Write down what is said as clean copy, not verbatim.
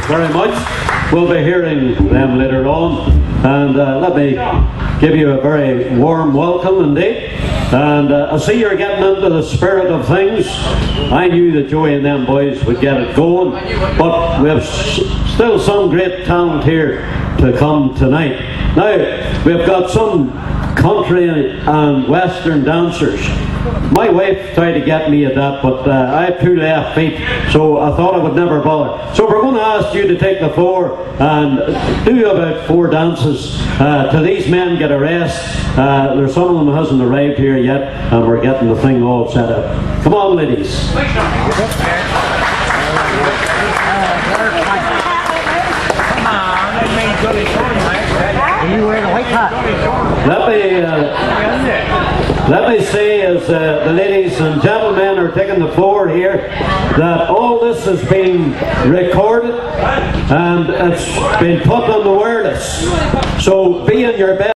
very much. We'll be hearing them later on. And let me give you a very warm welcome indeed. And I see you're getting into the spirit of things. I knew that Joey and them boys would get it going, but we have still some great talent here to come tonight. Now, we've got some country and western dancers. My wife tried to get me at that, but I have 2 left feet, so I thought I would never bother. So we're going to ask you to take the floor and do about 4 dances till these men get a rest. There's some of them hasn't arrived here yet, and we're getting the thing all set up. Come on, ladies. Let me say, as the ladies and gentlemen are taking the floor here, that all this is being recorded and it's been put on the wireless. So be in your bed.